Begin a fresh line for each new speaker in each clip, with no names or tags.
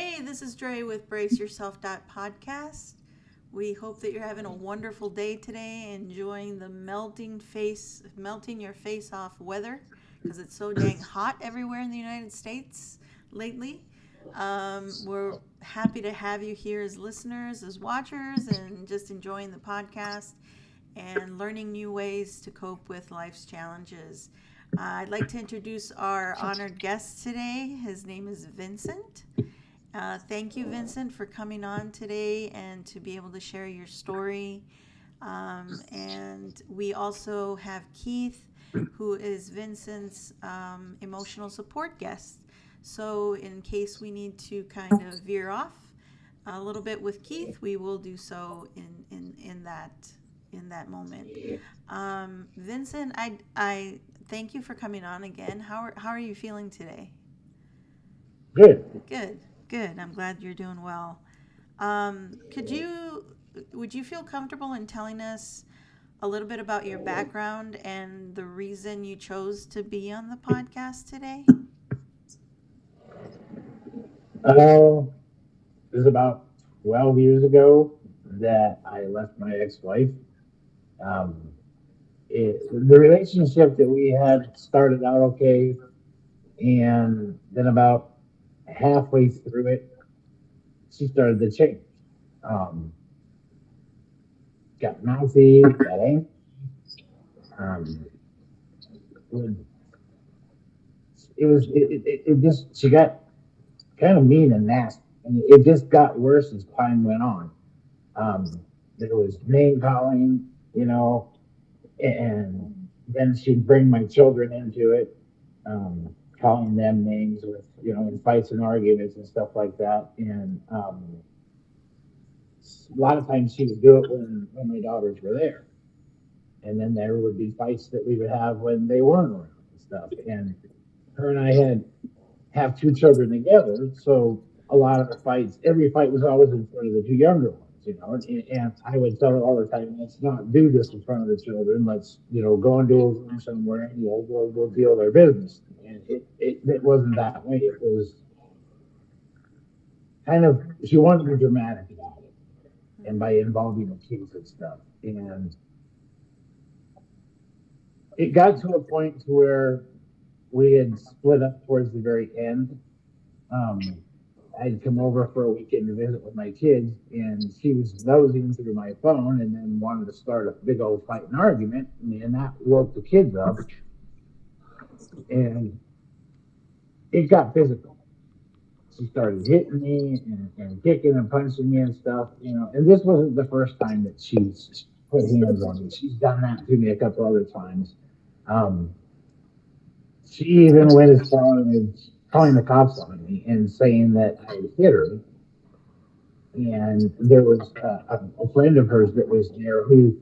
Hey, this is Dre with BraceYourself.Podcast. We hope that you're having a wonderful day today, enjoying the melting your face off weather because it's so dang hot everywhere in the United States lately. We're happy to have you here as listeners, as watchers, and just enjoying the podcast and learning new ways to cope with life's challenges. I'd like to introduce our honored guest today. His name is Vincent. Thank you, Vincent, for coming on today and to be able to share your story. And we also have Keith, who is Vincent's emotional support guest. So, in case we need to kind of veer off a little bit with Keith, we will do so in that moment. Vincent, I thank you for coming on again. How are you feeling today?
Good.
Good. I'm glad you're doing well. Would you feel comfortable in telling us a little bit about your background and the reason you chose to be on the podcast today?
Uh, it was about 12 years ago that I left my ex-wife. Um, the relationship that we had started out okay, and then about halfway through it, she started to change. Um, got mouthy, got angry. Um, would- it just, she got kind of mean and nasty. And it just got worse as time went on. Um, there was name calling, you know, and then she'd bring my children into it, calling them names with, in fights and arguments and stuff like that. And a lot of times she would do it when my daughters were there. And then there would be fights that we would have when they weren't around and stuff. And her and I have two children together, so a lot of the fights, every fight was always in front of the two younger ones, and I would tell her all the time, let's not do this in front of the children. Let's, go into a room somewhere and we'll deal with our business. And it wasn't that way. It was kind of, she wanted to be dramatic about it and by involving the kids and stuff. And it got to a point to where we had split up towards the very end. Um, I'd come over for a weekend to visit with my kids, and she was nosing through my phone and then wanted to start a big old fight and argument, and that woke the kids up, and it got physical. She started hitting me and kicking and punching me and stuff, and this wasn't the first time that she's put hands on me. She's done that to me a couple other times. Um, she even went as far as calling the cops on me and saying that I hit her. And there was a friend of hers that was there who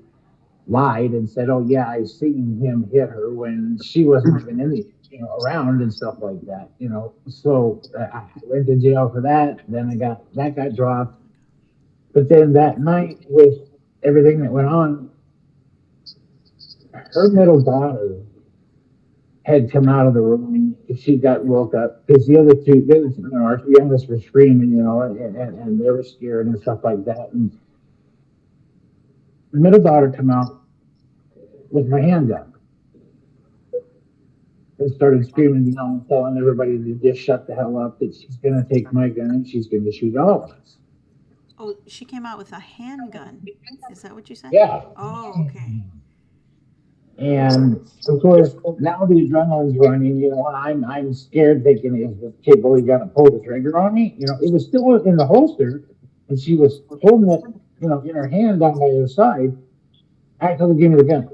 lied and said, "Oh yeah, I seen him hit her when she wasn't even in the around and stuff like that." So I went to jail for that. Then that got dropped. But then that night, with everything that went on, her middle daughter had come out of the room. She got woke up because the other two, our two youngest were screaming, and they were scared and stuff like that. And the middle daughter come out with my handgun and started screaming, telling everybody to just shut the hell up, that she's going to take my gun and she's going to shoot all of us.
Oh, she came out with a handgun. Is that what you said?
Yeah.
Oh, okay.
And of course, now the adrenaline's running, and I'm scared thinking, is this kid really going to pull the trigger on me? It was still in the holster, and she was holding it, in her hand down by her side. I told her, give me the gun.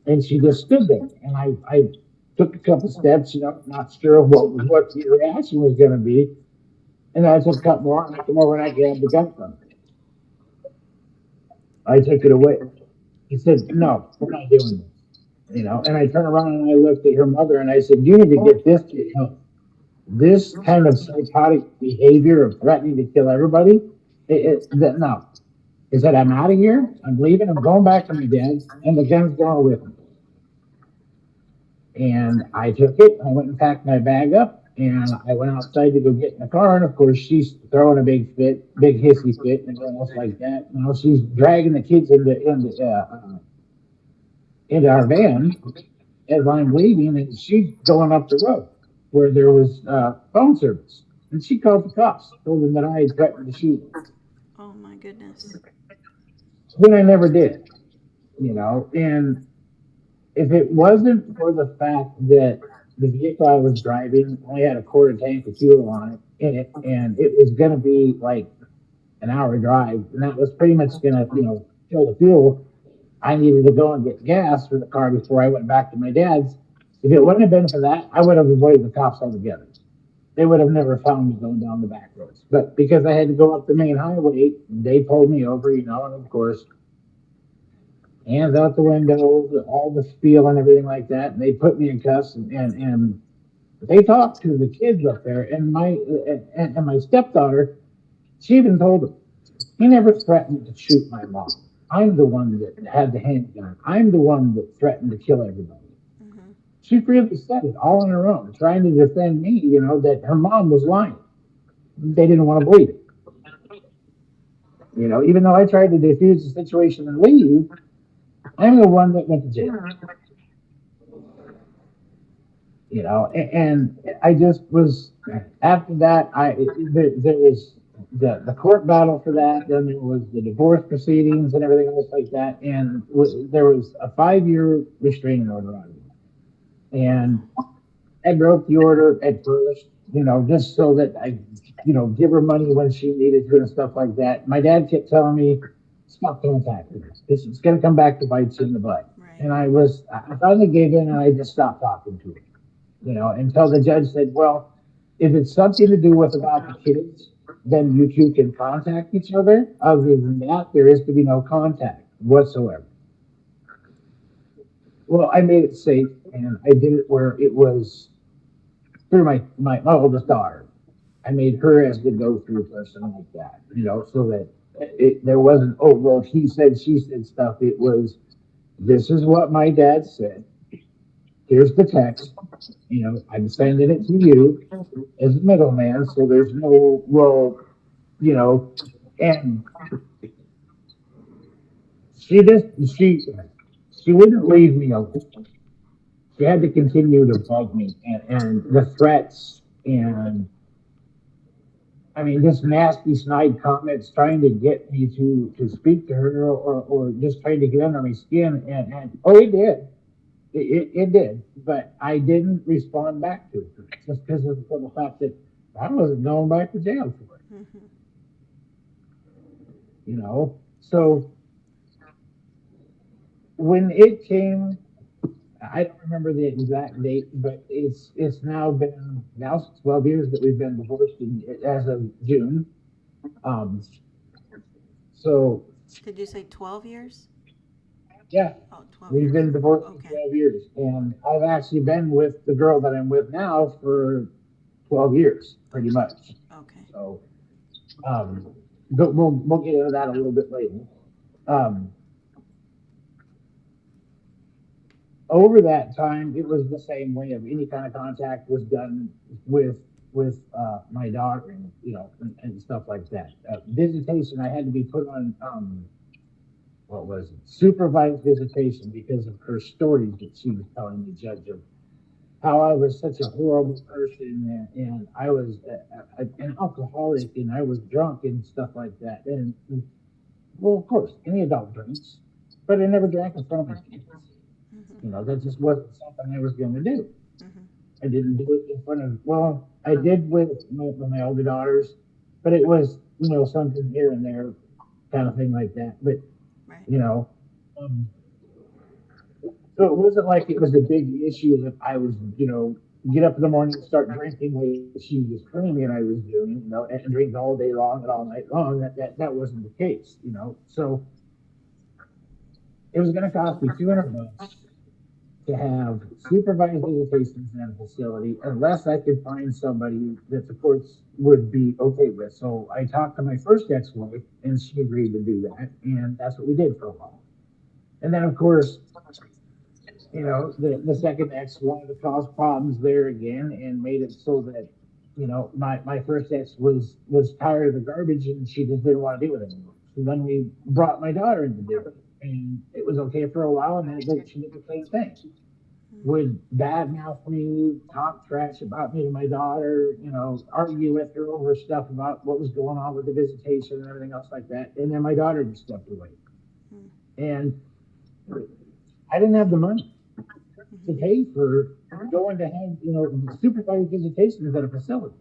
And she just stood there. And I took a couple steps, not sure what the reaction was going to be. And I took a couple more, and I come over and I grabbed the gun from her. I took it away. He said, "No, we're not doing this." And I turned around and I looked at her mother and I said, "You need to get this kid help. This kind of psychotic behavior of threatening to kill everybody, no." He said, "I'm out of here. I'm leaving. I'm going back to my dad's, and the gun's going with me." And I took it. I went and packed my bag up. And I went outside to go get in the car, and of course she's throwing a big fit, big hissy fit, and everything else like that. You know, she's dragging the kids into our van as I'm leaving, and she's going up the road where there was phone service, and she called the cops, told them that I had threatened to shoot her.
Oh my goodness.
When I never did, you know. And if it wasn't for the fact that the vehicle I was driving only had a quarter tank of fuel on it in it, and it was going to be like an hour drive, and that was pretty much going to, fill the fuel. I needed to go and get gas for the car before I went back to my dad's. If it wouldn't have been for that, I would have avoided the cops altogether. They would have never found me going down the back roads. But because I had to go up the main highway, they pulled me over, and of course, hands out the window, all the spiel and everything like that. And they put me in cuffs, and they talked to the kids up there, and my stepdaughter. She even told them, he never threatened to shoot my mom. I'm the one that had the handgun. I'm the one that threatened to kill everybody.
Mm-hmm.
She freely said it all on her own, trying to defend me, that her mom was lying. They didn't want to believe it. Even though I tried to defuse the situation and leave, I'm the one that went to jail. And I just was, after that, there was the court battle for that. Then there was the divorce proceedings and everything else like that. And there was a 5-year restraining order on me. And I broke the order at first, just so that I, give her money when she needed to and stuff like that. My dad kept telling me, stop contacting her. It's going to come back to bite you in the butt.
Right.
And I finally gave in, and I just stopped talking to her, until the judge said, well, if it's something to do with about the kids, then you two can contact each other. Other than that, there is to be no contact whatsoever. Well, I made it safe, and I did it where it was through my oldest daughter. I made her as the go-through person like that, so that there wasn't, oh, well, he said, she said stuff. It was, this is what my dad said. Here's the text. I'm sending it to you as a middleman, so there's no, well, you know, and she just, she wouldn't leave me alone. She had to continue to bug me, and the threats, and I mean, just nasty snide comments trying to get me to speak to her, or just trying to get under my skin. And oh, it did. It did. But I didn't respond back to it just because of the fact that I wasn't going back to jail for it.
Mm-hmm.
So when it came, I don't remember the exact date, but it's now 12 years that we've been divorced as of June. Um, so
Did you say 12 years?
yeah,
Oh, 12
we've
years.
been divorced for
Okay.
12 years, and I've actually been with the girl that I'm with now for 12 years, pretty much.
Okay.
So, but we'll get into that a little bit later. Um, Over that time, it was the same way of any kind of contact was done with my daughter, and stuff like that. Visitation, I had to be put on what was it, supervised visitation, because of her stories that she was telling the judge of how I was such a horrible person, and I was an alcoholic, and I was drunk and stuff like that. And well, of course, any adult drinks, but I never drank in front of my kids.
Mm-hmm.
That just wasn't something I was going to do.
Mm-hmm.
I didn't do it in front of, well, I did with my older daughters, but it was, something here and there kind of thing like that. But,
Right.
um, so it wasn't like it was a big issue that I was, get up in the morning and start drinking like she was claiming I was doing, and drink all day long and all night long. That wasn't the case, So it was going to cost me $200 to have supervised visitations in a facility unless I could find somebody that the courts would be okay with. So I talked to my first ex-wife, and she agreed to do that, and that's what we did for a while. And then, of course, The second ex wanted to cause problems there again and made it so that, my first ex was tired of the garbage and she just didn't want to deal with it anymore. So then we brought my daughter into deal with it. And it was okay for a while, and then she did the same thing. Would badmouth me, talk trash about me to my daughter, argue with her over stuff about what was going on with the visitation and everything else like that. And then my daughter just stepped away. And I didn't have the money to pay for going to have, supervised visitations at a facility.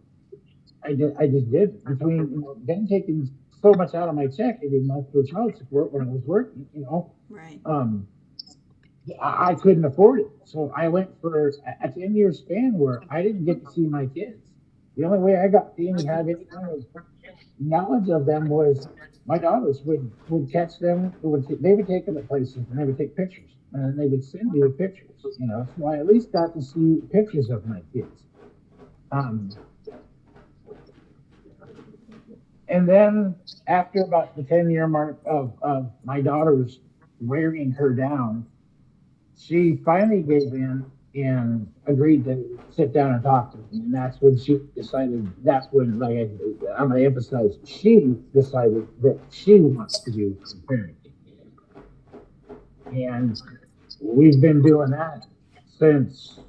I just did between them taking so much out of my check every month for child support when I was working.
Right.
I couldn't afford it, so I went for a 10-year span where I didn't get to see my kids. The only way I got to have any kind of knowledge of them was my daughters would catch them. They would take them to places and they would take pictures and they would send me the pictures. So I at least got to see pictures of my kids. Um, And then after about the 10-year mark of my daughter's wearing her down, she finally gave in and agreed to sit down and talk to me. And that's when she decided, that's when, like I'm going to emphasize, she decided that she wants to do parenting. And we've been doing that since,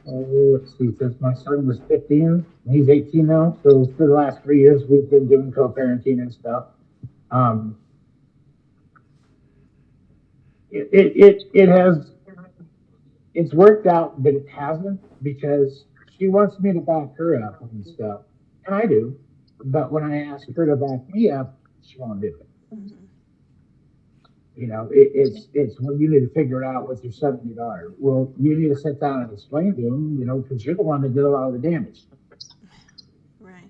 let's see, since my son was 15, he's 18 now. So for the last 3 years, we've been doing co-parenting and stuff. Um, it has, it's worked out, but it hasn't, because she wants me to back her up and stuff, and I do. But when I ask her to back me up, she won't do it. It's well, you need to figure it out with your son and your daughter. Well, you need to sit down and explain to them, because you're the one that did a lot of the damage.
Right.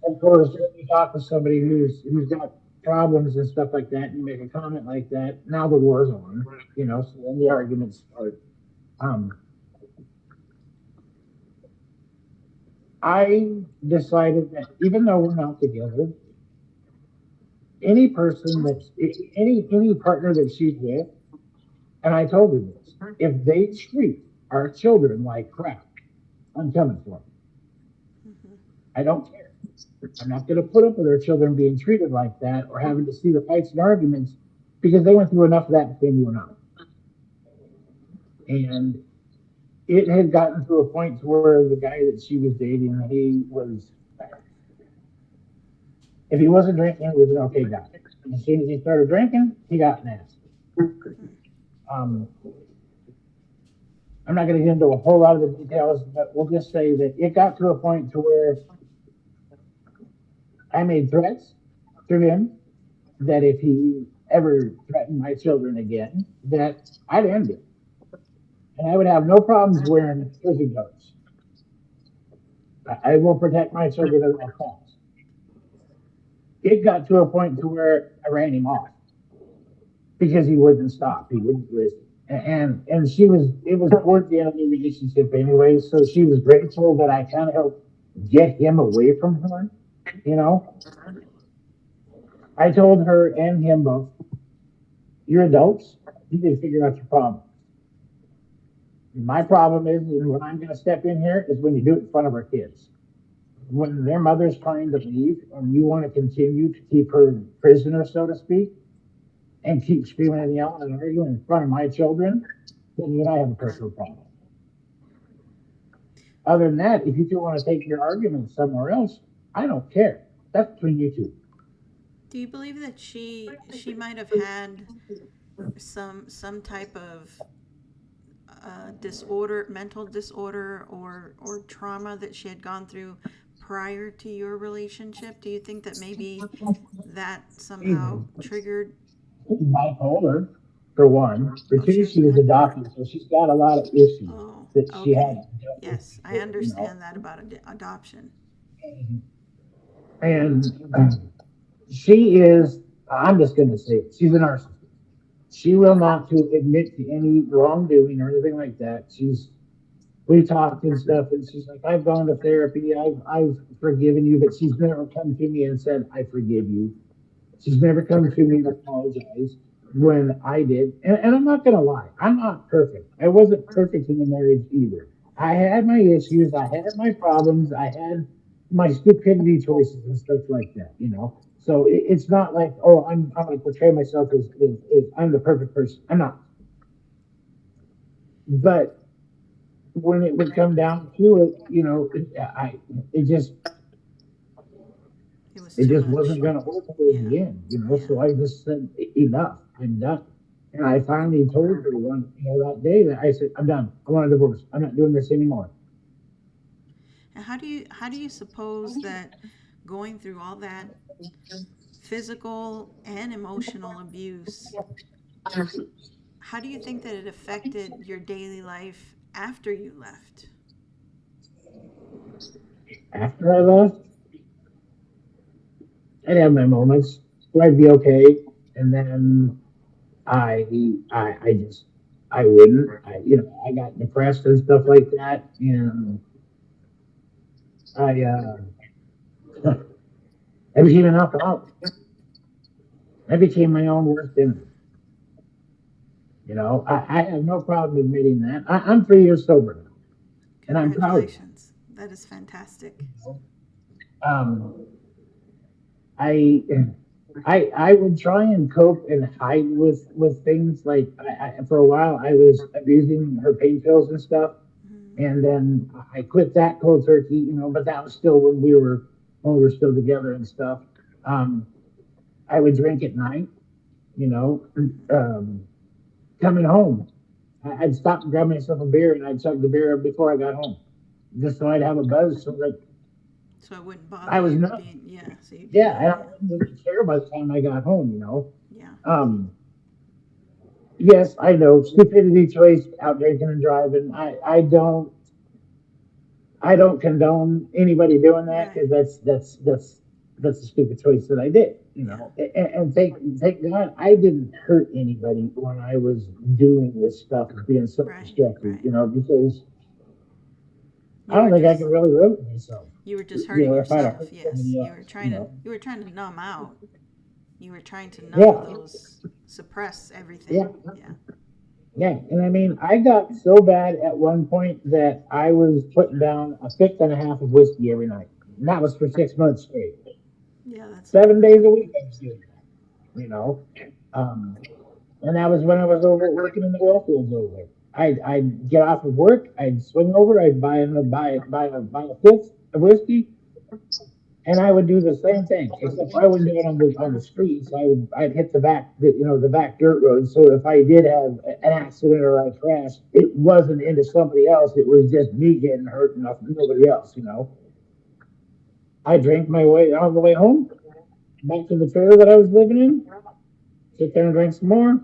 Of course, when you talk to somebody who's got problems and stuff like that, and you make a comment like that, now the war's on. So then the arguments start. I decided that even though we're not together, any person that's any partner that she's with, and I told her this, if they treat our children like crap, I'm coming for them. I don't care. I'm not going to put up with our children being treated like that or having to see the fights and arguments, because they went through enough of that between you and I. And it had gotten to a point to where the guy that she was dating, if he wasn't drinking, he was an okay guy. As soon as he started drinking, he got nasty. I'm not going to get into a whole lot of the details, but we'll just say that it got to a point to where I made threats to him that if he ever threatened my children again, that I'd end it. And I would have no problems wearing prison guards. I will protect my children at all costs. It got to a point to where I ran him off because he wouldn't stop. He wouldn't listen. And it was towards the end of the relationship anyway, so she was grateful that I kind of helped get him away from her. I told her and him both, you're adults, you need to figure out your problem. My problem is when I'm going to step in here is when you do it in front of our kids. When their mother's trying to leave and you want to continue to keep her prisoner, so to speak, and keep screaming and yelling and arguing in front of my children, then you and I have a personal problem. Other than that, if you two want to take your arguments somewhere else, I don't care. That's between you two.
Do you believe that she might have had some type of disorder, mental disorder, or trauma that she had gone through prior to your relationship? Do you think that maybe that somehow triggered?
Bipolar, for one. For two, she was adopted, so she's got a lot of issues that she had.
Yes, I understand that about adoption.
And she is, I'm just going to say it, she's a narcissist. She will not to admit to any wrongdoing or anything like that. We talked and stuff, and she's like, I've gone to therapy, I've forgiven you, but she's never come to me and said, I forgive you. She's never come to me and apologized. when I did, and I'm not gonna lie, I'm not perfect. I wasn't perfect in the marriage either. I had my issues, I had my problems, I had my stupidity choices and stuff like that, you know. So it's not like, oh, I'm gonna portray myself as I'm the perfect person. I'm not. But when it would come down to it, you know, it just
It was
it
too
just
much.
wasn't gonna work in
Yeah.
the end, you know.
Yeah.
So I just said, enough, I'm done. And I finally told her that day that I said, I'm done. I want a divorce. I'm not doing this anymore.
And how do you suppose that going through all that physical and emotional abuse, how do you think that it affected your daily life after you left?
After I left, I'd have my moments where I'd be okay, and then I just I wouldn't. I got depressed and stuff like that, and I I became an alcoholic. I became my own worst enemy. You know, I have no problem admitting that. I'm 3 years sober now, and I'm proud of
Congratulations. That is fantastic.
that. I I would try and cope and hide with things like for a while I was abusing her pain pills and stuff,
Hmm.
and then I quit that cold turkey, you know. But that was still when we were still together and stuff. Um, I would drink at night, you know. Coming home, I'd stop and grab myself a beer, and I'd chug the beer before I got home, just so I'd have a buzz, so that
So it wouldn't bother
I was
you
numb.
being, yeah, so you'd be
Yeah, and
numb,
I
yeah.
didn't really care by the time I got home, you know.
Yeah.
Um, yes, I know stupidity choice out drinking and driving. I don't condone anybody doing that because
Right.
that's a stupid choice that I did, you
Yeah.
know. And thank God I didn't hurt anybody when I was doing this stuff and being
Right.
self-destructive,
Right.
you know, because I
You
don't
were
think I could
just
really live with myself,
you were just
you
hurting
know, if I'd have
yourself.
hurt
Yes.
somebody
You were
else, you
trying to
know.
you were trying to numb out. You were trying to numb
Yeah,
those, suppress everything.
yeah,
Yeah.
yeah. And I mean, I got so bad at one point that I was putting down a fifth and a half of whiskey every night. And that was for 6 months straight.
Yeah, that's not
7 days
good.
a week I was doing that, you know. Um, and that was when I was over working in the oil fields over there. I'd get off of work, I'd swing over, I'd buy a fifth of whiskey, and I would do the same thing, except I wouldn't do it on the streets. I'd hit the back dirt road. So if I did have an accident or I crashed, it wasn't into somebody else. It was just me getting hurt, and nobody else. You know, I drank my way on the way home back to the trailer that I was living in. Sit there and drink some more,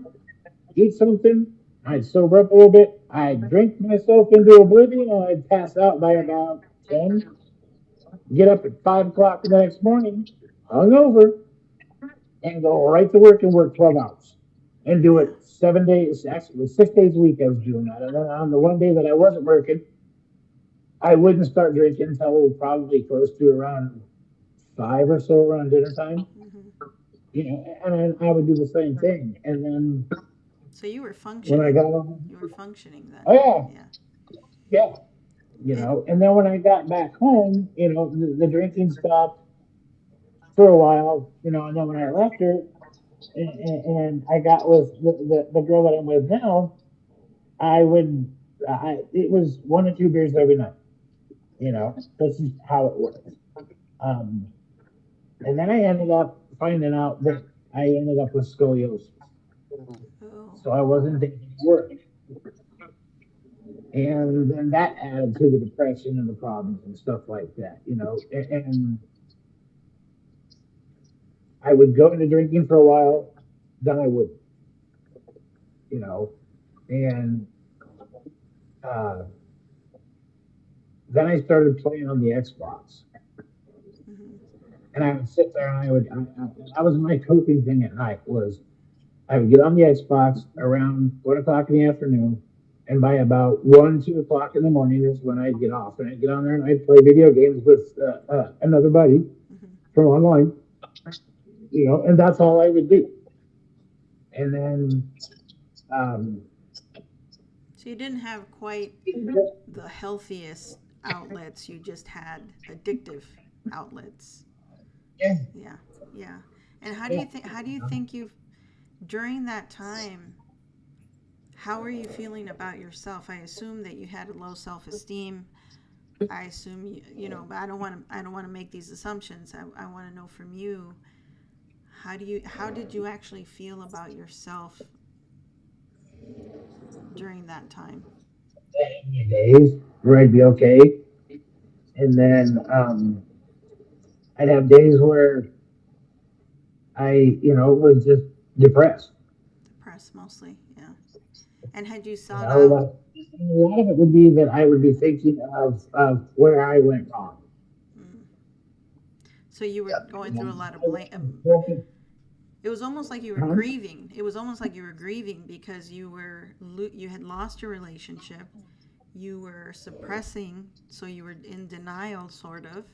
eat something. I'd sober up a little bit. I'd drink myself into oblivion, and I'd pass out by about 10. Get up at 5 o'clock the next morning, hungover, and go right to work and work 12 hours and do
Yeah.
it 7 days. Actually, it was 6 days a week I was doing that. And then on the one day that I wasn't working, I wouldn't start drinking until probably close to around 5 or so around dinner time.
Hmm.
You know, and then I would do the same thing. And then
So you were
when I
functioning.
got home,
You were functioning then.
oh yeah,
Yeah.
yeah, you
It.
know. And then when I got back home, you know, the drinking stopped for a while, you know. And then when I left her, and I got with the girl that I'm with now, I would, it was 1 or 2 beers every night. You know, this is how it works. Um, and then I ended up finding out that I ended up with scoliosis,
Oh.
so I wasn't taking work, and then that added to the depression and the problems and stuff like that. You know, and I would go into drinking for a while, then I wouldn't. You know, and uh, then I started playing on the Xbox.
Hmm.
And I would sit there and that was my coping thing at night was I would get on the Xbox around 1 o'clock in the afternoon, and by about 1, 2 o'clock in the morning is when I'd get off, and I'd get on there and I'd play video games with another buddy
Hmm.
from online, you know, and that's all I would do. And then, um,
So you didn't have quite the healthiest outlets, you just had addictive outlets.
yeah,
Yeah, yeah. And
yeah.
how do you think you've during that time, how are you feeling about yourself? I assume that you had a low self-esteem. I assume but I don't want to make these assumptions. I want to know from you, how did you actually feel about yourself during that time?
Days where I'd be okay, and then I'd have days where was just depressed.
Depressed mostly, yeah. And had you
You
sought
know,
out
a lot of it would be that I would be thinking of where I went wrong.
mm, so you were going
You know,
through a lot of
I
blame.
wasn't focused
It was almost like you were
on.
grieving. It was almost like you were grieving because you had lost your relationship. You were suppressing, so you were in denial, sort of.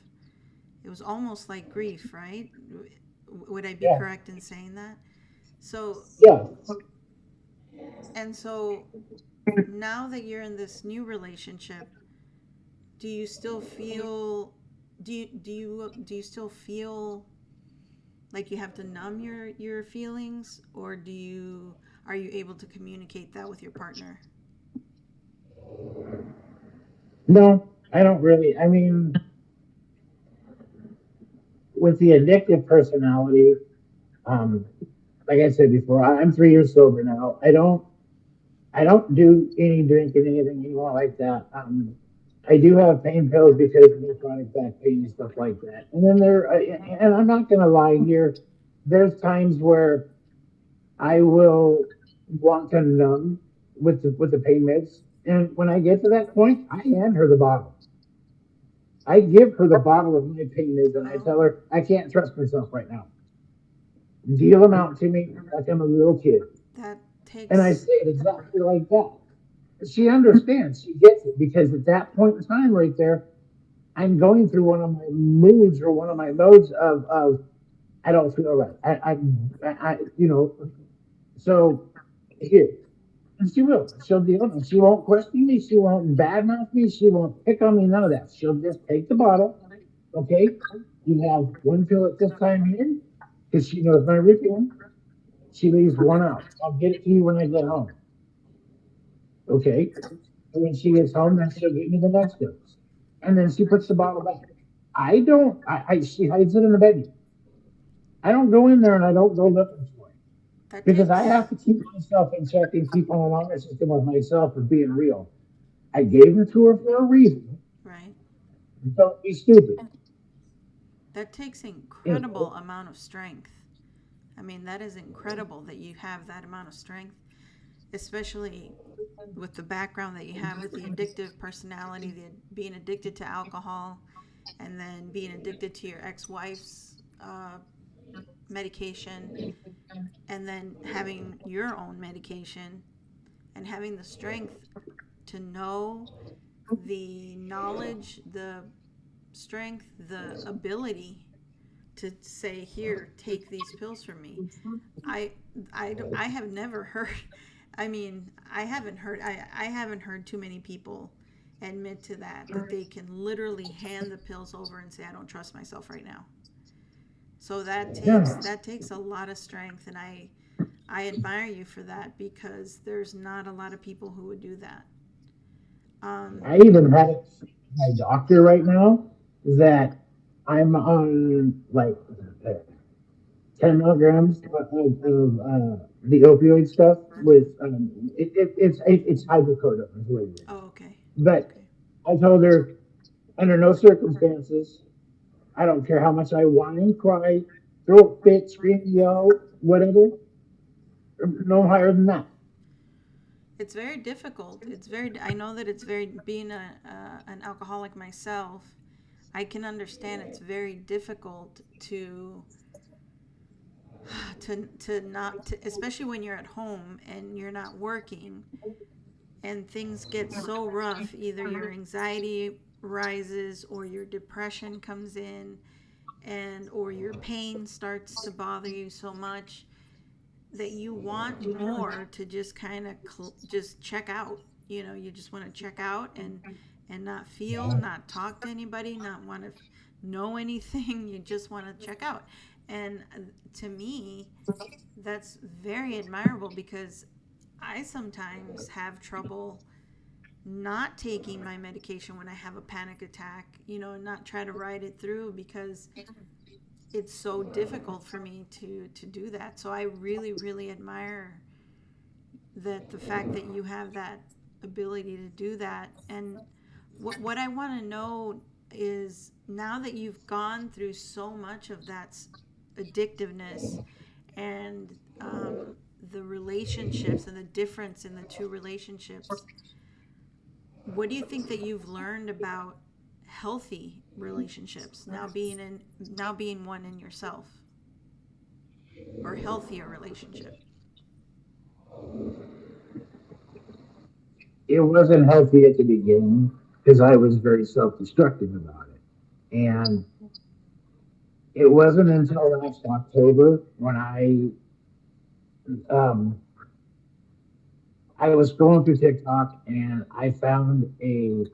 It was almost like grief, right? Would I be
Yeah,
correct in saying that? So,
yeah.
so now that you're in this new relationship, do you still feel do you still feel like you have to numb your feelings, or are you able to communicate that with your partner?
No, I don't really. I mean, with the addictive personality, um, like I said before, I'm 3 years sober now. I don't do any drinking, anything anymore like that. I do have pain pills because of my chronic back pain and stuff like that. And then and I'm not gonna lie here. There's times where I will want to numb with the pain meds, and when I get to that point, I hand her the bottle. I give her the bottle of my pain meds, and I
Oh,
tell her I can't trust myself right now. Deal them out to me like I'm a little kid,
that
and I
takes
say it exactly like that. She understands. She gets it because at that point in time, right there, I'm going through one of my moods or one of my modes of I don't feel right. So here, and she will. She'll deal with it. She won't question me. She won't badmouth me. She won't pick on me. None of that. She'll just take the bottle. Okay, you have one pill at this time here because she knows my routine. She leaves one out. I'll get it to you when I get home. Okay. And when she gets home, then she'll get me the next dose. And then she puts the bottle back. I don't, she hides it in the bedroom. I don't go in there and I don't go looking for it
that
because I
takes
have to keep myself in check and keep on an honor system with myself of being real. I gave it to her for a reason.
right.
Don't be stupid.
That takes
You
incredible
know?
amount of strength. I mean, that is incredible that you have that amount of strength, especially with the background that you have with the addictive personality, being addicted to alcohol, and then being addicted to your ex-wife's medication, and then having your own medication, and having the strength to know the knowledge, the strength, the ability to say, here, take these pills from me. I, I have never heard, I haven't heard too many people admit to that they can literally hand the pills over and say, I don't trust myself right now. So
Yeah.
that takes a lot of strength, and I admire you for that because there's not a lot of people who would do that. Um,
I even had it from my doctor right now that I'm on like uh, 10 milligrams of the opioid stuff with it's hydrocodone is what it is.
oh, okay,
But
okay.
I told her under no circumstances, I don't care how much I whine, cry, throw a fit, scream, yell, whatever, no higher than that.
It's very difficult. I know that it's very, being an alcoholic myself, I can understand it's very difficult to not, to, especially when you're at home and you're not working and things get so rough, either your anxiety rises or your depression comes in, and or your pain starts to bother you so much that you want more to just kind of just check out. You just want to check out and not feel,
Yeah.
not talk to anybody, not want to know anything. You just want to check out. And to me, that's very admirable because I sometimes have trouble not taking my medication when I have a panic attack, and not try to ride it through because it's so difficult for me to do that. So I really, really admire that the fact that you have that ability to do that. And what I want to know is, now that you've gone through so much of that addictiveness and the relationships and the difference in the two relationships, what do you think that you've learned about healthy relationships now being one in yourself, or healthier relationship?
It wasn't healthy at the beginning because I was very self-destructive about it. And it wasn't until last October when um, I was scrolling through TikTok and I found a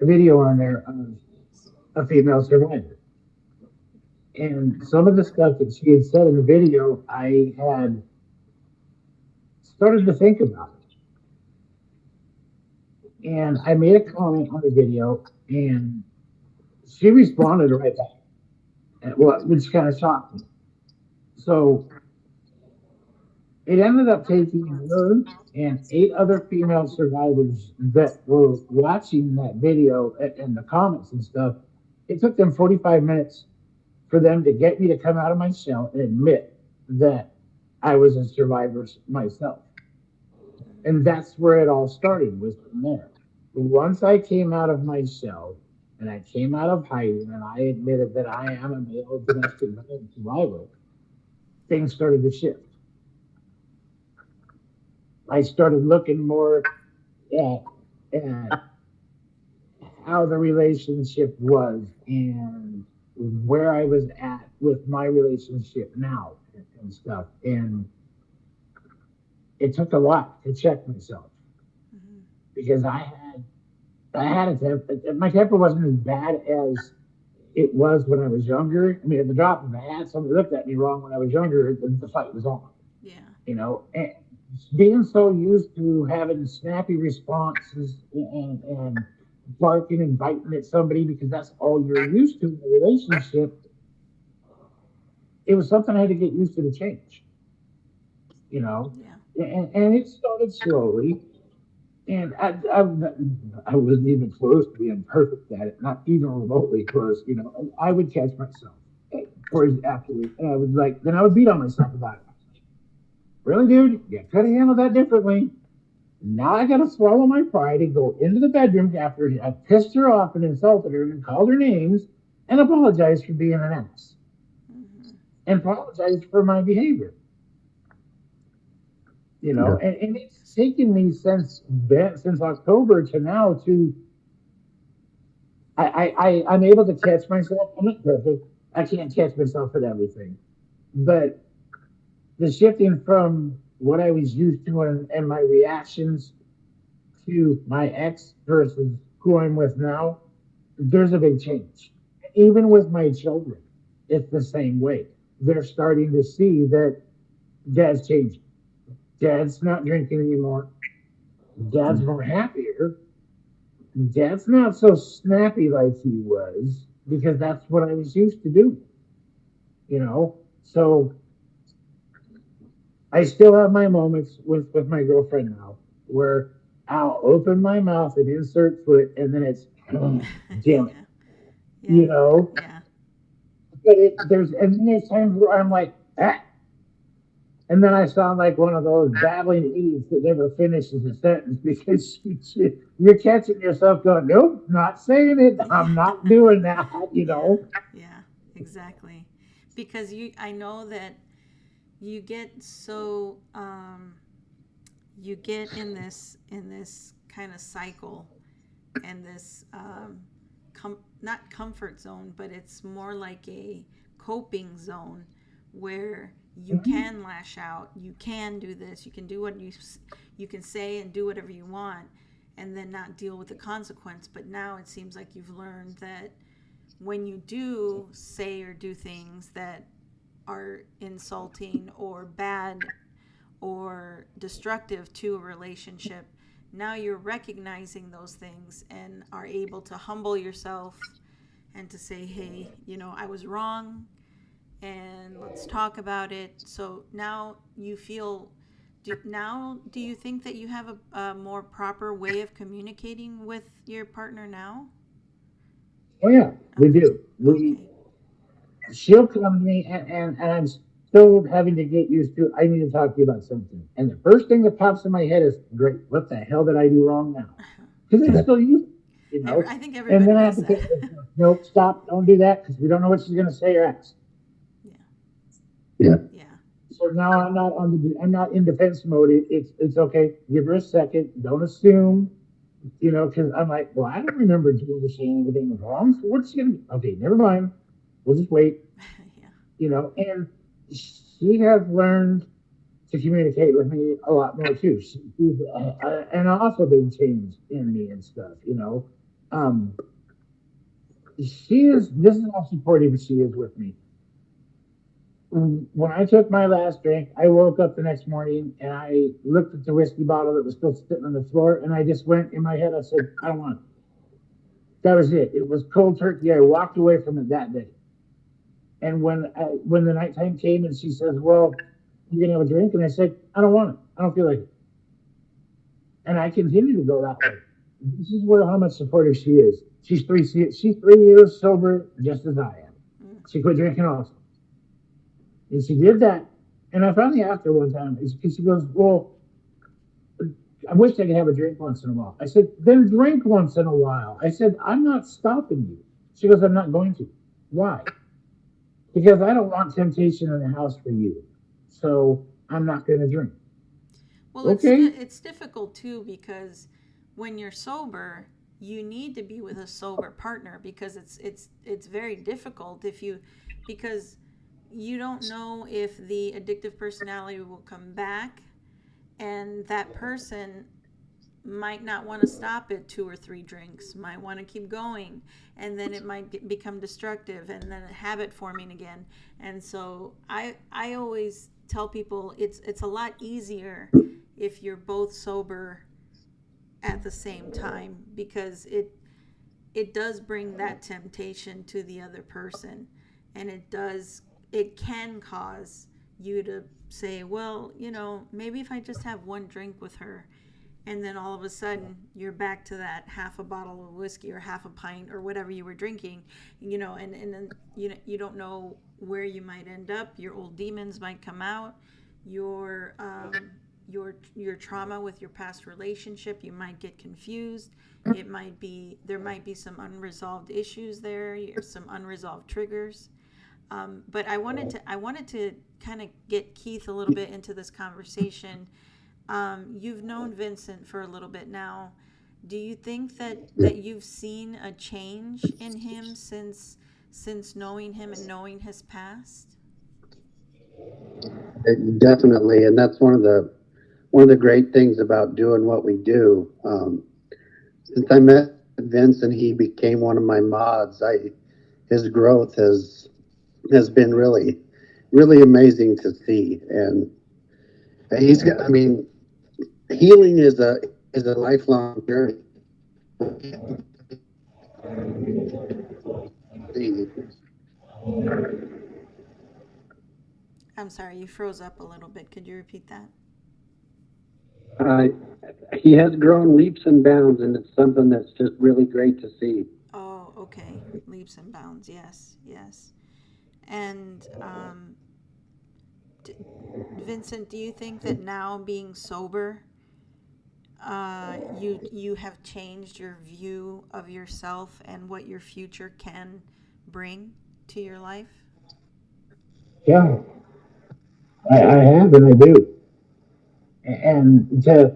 video on there of a female survivor. And some of the stuff that she had said in the video, I had started to think about it. And I made a comment on the video, and she responded right back, which kind of shocked me. So it ended up taking her and 8 other female survivors that were watching that video and the comments and stuff. It took them 45 minutes for them to get me to come out of my shell and admit that I was a survivor myself. And that's where it all started, was from there. Once I came out of my shell and I came out of hiding and I admitted that I am a male domestic violence survivor, things started to shift. I started looking more at how the relationship was and where I was at with my relationship now and stuff. And it took a lot to check myself
Mm-hmm.
because I had a temper. My temper wasn't as bad as it was when I was younger. I mean, at the drop of a hat, somebody looked at me wrong when I was younger, the fight was on.
Yeah.
And being so used to having snappy responses and barking and biting at somebody because that's all you're used to in a relationship, it was something I had to get used to change, you know.
Yeah.
And it started slowly. And I wasn't even close to being perfect at it, not even remotely close. I would catch myself towards afterwards, and I would then I would beat on myself about it. Really, dude? You could have handled that differently. Now I got to swallow my pride and go into the bedroom after I pissed her off and insulted her and called her names and apologize for being an ass
Mm-hmm.
and apologize for my behavior.
Yeah.
And it's taken me since October to now to I'm able to catch myself. I'm not perfect. I can't catch myself at everything, but the shifting from what I was used to and my reactions to my ex versus who I'm with now, there's a big change. Even with my children, it's the same way. They're starting to see that Dad's changing. Dad's not drinking anymore. Dad's more happier. Dad's not so snappy like he was because that's what I was used to do. So I still have my moments with my girlfriend now where I'll open my mouth and insert foot and then it's damn it.
Yeah.
You know?
Yeah.
But there's times where I'm like, ah, and then I sound like one of those babbling idiots that never finishes a sentence because you're catching yourself going, nope, not saying it. I'm not doing that,
Yeah. Yeah. Exactly. Because I know that you get so you get in this kind of cycle and this not comfort zone, but it's more like a coping zone where you
Mhm.
can lash out, you can do this, you can do what you can say and do whatever you want, and then not deal with the consequence. But now it seems like you've learned that when you do say or do things that are insulting or bad or destructive to a relationship, now you're recognizing those things and are able to humble yourself and to say, hey, I was wrong and let's talk about it. So now you feel, do you think that you have a more proper way of communicating with your partner now?
Oh yeah, we
Okay.
do.
Okay.
She'll come to me, and I'm still having to get used to. I need to talk to you about something, and the first thing that pops in my head is, "Great, what the hell did I do wrong now?" Because I'm still used,
I think
And then
everybody
I have
does
to
that.
take, nope, stop, don't do that, because we don't know what she's going to say or ask.
Yeah.
Yeah.
Yeah.
So now I'm not in defense mode. It's okay. Give her a second. Don't assume. Because I'm like, well, I don't remember doing or saying anything wrong. So what's she gonna do? Okay, never mind. We'll just wait.
Yeah.
And she has learned to communicate with me a lot more too. She's and also been changed in me and stuff. Um, she is. This is how supportive she is with me. When I took my last drink, I woke up the next morning and I looked at the whiskey bottle that was still sitting on the floor, and I just went in my head. I said, I don't want it. That was it. It was cold turkey. I walked away from it that day. And when the nighttime came and she says, "Well, you gonna have a drink?" and I said, "I don't want it. I don't feel like it." And I continue to go that way. This is where how much supportive she is. She's 3 years sober, just as I am.
Mm.
She quit drinking also, and she did that. And I finally asked her one time, because she goes, "Well, I wish I could have a drink once in a while." I said, "Then drink once in a while." I said, "I'm not stopping you." She goes, "I'm not going to." Why? Because I don't want temptation in the house for you. So I'm not going to drink.
Well,
Okay.
it's difficult too because when you're sober, you need to be with a sober partner because it's very difficult if you because you don't know if the addictive personality will come back, and that person might not want to stop at 2 or 3 drinks, might want to keep going, and then it might become destructive and then a habit forming again. And so I always tell people it's a lot easier if you're both sober at the same time because it does bring that temptation to the other person, and it can cause you to say, well, maybe if I just have one drink with her, and then all of a sudden you're back to that half a bottle of whiskey or half a pint or whatever you were drinking, and then you don't know where you might end up. Your old demons might come out. Your trauma with your past relationship, you might get confused. There might be some unresolved issues there, or some unresolved triggers. But I wanted to kind of get Keith a little bit into this conversation. You've known Vincent for a little bit now. Do you think that you've seen a change in him since knowing him and knowing his past?
Definitely, and that's one of the great things about doing what we do. Since I met Vince and he became one of my mods, I his growth has been really amazing to see. And he's got, I mean, healing is a lifelong journey.
I'm sorry, you froze up a little bit. Could you repeat that?
Uh, he has grown leaps and bounds, and it's something that's just really great to see.
Oh, okay. Leaps and bounds. Yes, yes. And Vincent, do you think that now being sober, you have changed your view of yourself and what your future can bring to your life?
Yeah, I have and I do. And to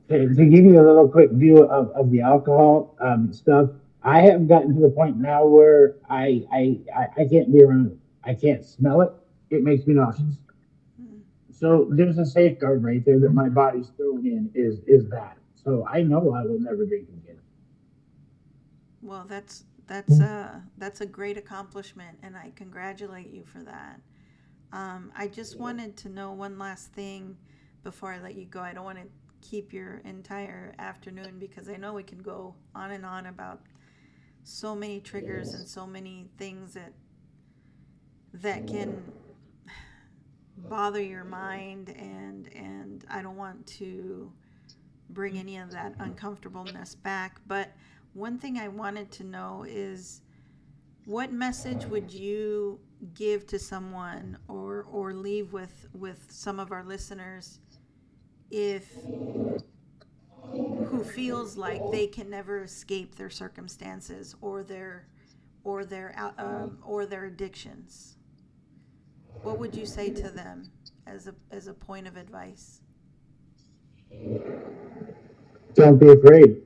give you a little quick view of the alcohol stuff, I have gotten to the point now where I can't be around it. I can't smell it. it makes me nauseous.
Mm.
So there's a safeguard right there that my body's throwing in is that. So I know I will never drink again.
Well, that's a great accomplishment, and I congratulate you for that. I just wanted to know one last thing before I let you go. I don't want to keep your entire afternoon because I know we can go on and on about so many triggers and so many things that can bother your mind, and I don't want to bring any of that uncomfortableness back. But one thing I wanted to know is what message would you give to someone or leave with some of our listeners if who feels like they can never escape their circumstances or their addictions? What would you say to them as a point of advice?
Don't be afraid.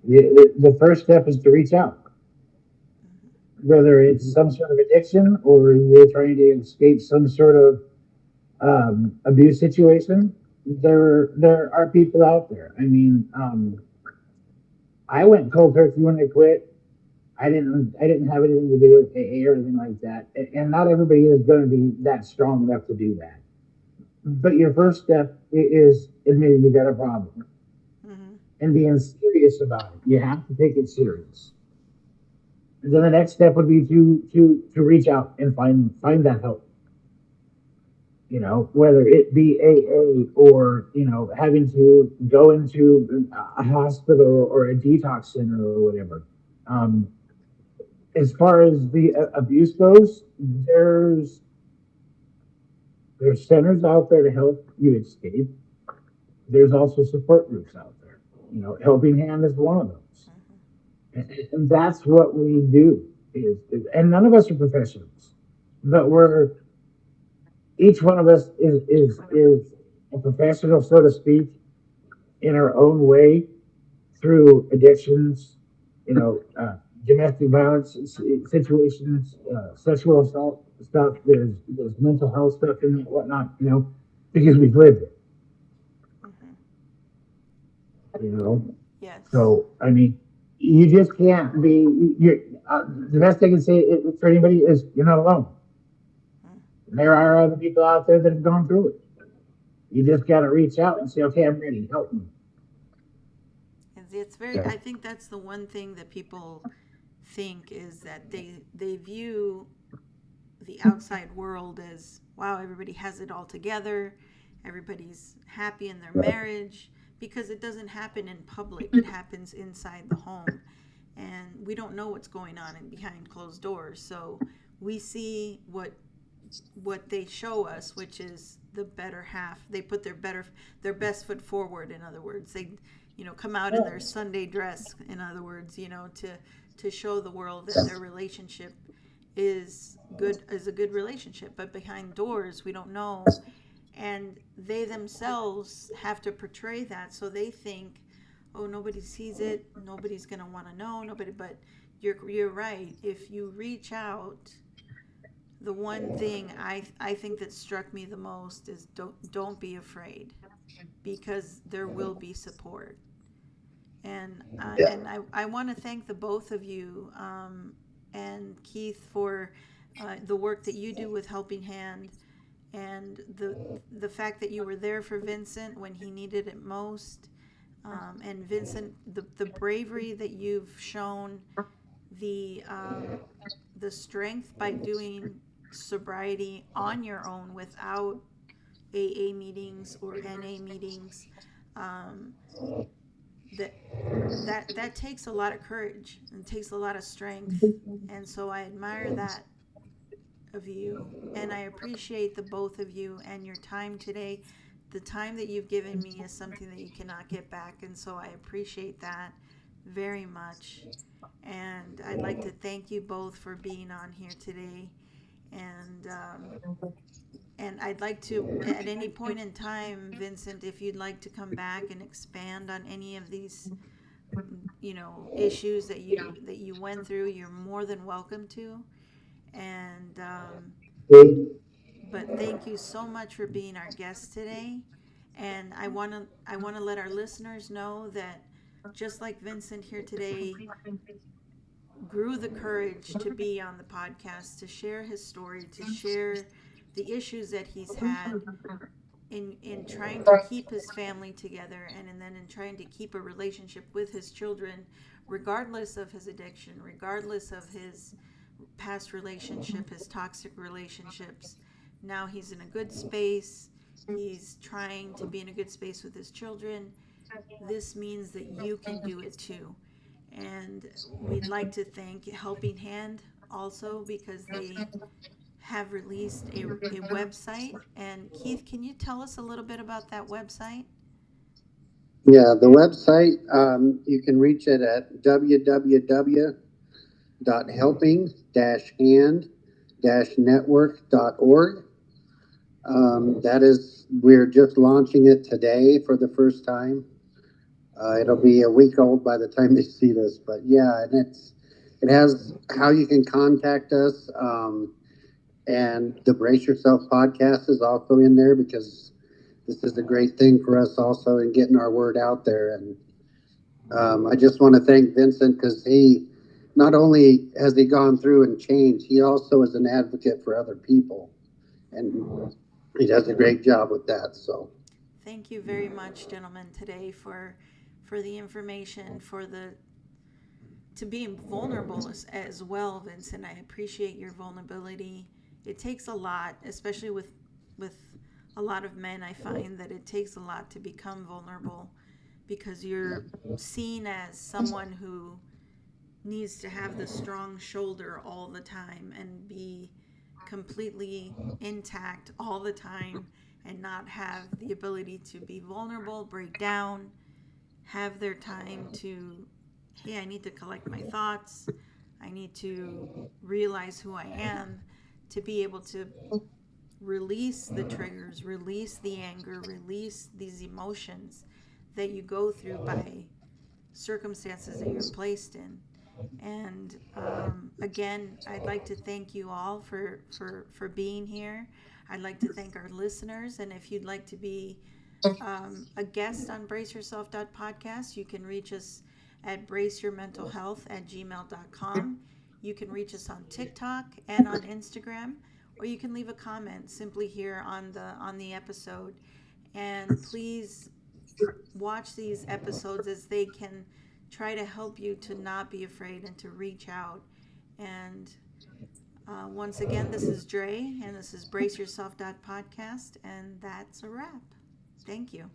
The first step is to reach out, whether it's some sort of addiction or you're trying to escape some sort of abuse situation. There are people out there. I mean, I went cold turkey when I quit. I didn't have anything to do with AA or anything like that. And not everybody is going to be that strong enough to do that. But your first step is admitting you got a problem
Mm-hmm.
and being serious about it. You have to take it serious. And then the next step would be to reach out and find that help. Whether it be AA or having to go into a hospital or a detox center or whatever. Um, as far as the abuse goes, there's centers out there to help you escape. There's also support groups out there. Helping Hand is one of those, and that's what we do. And none of us are professionals, but we're each one of us is a professional, so to speak, in our own way through addictions, domestic violence situations, sexual assault stuff. There's mental health stuff and whatnot. Because we've lived it.
Mm-hmm.
You know,
Yes.
so I mean, you just can't be. You're the best I can say for anybody is you're not alone.
Mm.
There are other people out there that have gone through it. You just got to reach out and say, okay, I'm ready. Help me.
It's very.
So,
I think that's the one thing that people think is that they view the outside world as wow, everybody has it all together, everybody's happy in their marriage because it doesn't happen in public. It happens inside the home, and we don't know what's going on behind closed doors. So we see what they show us, which is the better half. They put their best foot forward. In other words, they come out in their Sunday dress. In other words, to show the world that their relationship is a good relationship. But behind doors, we don't know, and they themselves have to portray that. So they think, oh, nobody sees it. Nobody's gonna want to know. Nobody. But you're right. If you reach out, the one thing I think that struck me the most is don't be afraid because there will be support.
Yeah.
And I want to thank the both of you, and Keith for the work that you do with Helping Hand, and the fact that you were there for Vincent when he needed it most, and Vincent, the bravery that you've shown, the the strength by doing sobriety on your own without AA meetings or NA meetings. Um, that that takes a lot of courage and takes a lot of strength, and so I admire that of you, and I appreciate the both of you and your time today. The time that you've given me is something that you cannot get back, and so I appreciate that very much. And I'd like to thank you both for being on here today. And I'd like to, at any point in time, Vincent, if you'd like to come back and expand on any of these, issues that you went through, you're more than welcome to. And
see,
But thank you so much for being our guest today. And I want to let our listeners know that just like Vincent here today grew the courage to be on the podcast, to share his story, to share the issues that he's had in trying to keep his family together, and then in trying to keep a relationship with his children, regardless of his addiction, regardless of his past relationship, his toxic relationships. Now he's in a good space. He's trying to be in a good space with his children. This means that you can do it too. And we'd like to thank Helping Hand also, because they have released a website. And Keith, can you tell us a little bit about that website?
Yeah, the website, you can reach it at www.helping-hand-network.org. That is, we're just launching it today for the first time. It'll be a week old by the time they see this, but yeah, and it has how you can contact us, and the Brace Yourself podcast is also in there, because this is a great thing for us also in getting our word out there. And I just want to thank Vincent, because he not only has he gone through and changed, he also is an advocate for other people, and he does a great job with that. So
Thank you very much, gentlemen, today for the information, for the to being vulnerable as well, Vincent. I appreciate your vulnerability. It takes a lot, especially with a lot of men. I find that it takes a lot to become vulnerable, because you're seen as someone who needs to have the strong shoulder all the time and be completely intact all the time, and not have the ability to be vulnerable, break down, have their time to, hey, I need to collect my thoughts. I need to realize who I am, to be able to release the triggers, release the anger, release these emotions that you go through by circumstances that you're placed in. And again, I'd like to thank you all for being here. I'd like to thank our listeners. And if you'd like to be a guest on BraceYourself.podcast, you can reach us at braceyourmentalhealth@gmail.com. You can reach us on TikTok and on Instagram, or you can leave a comment simply here on the episode. And please watch these episodes, as they can try to help you to not be afraid and to reach out. And once again, this is Dre, and this is BraceYourself.podcast, and that's a wrap. Thank you.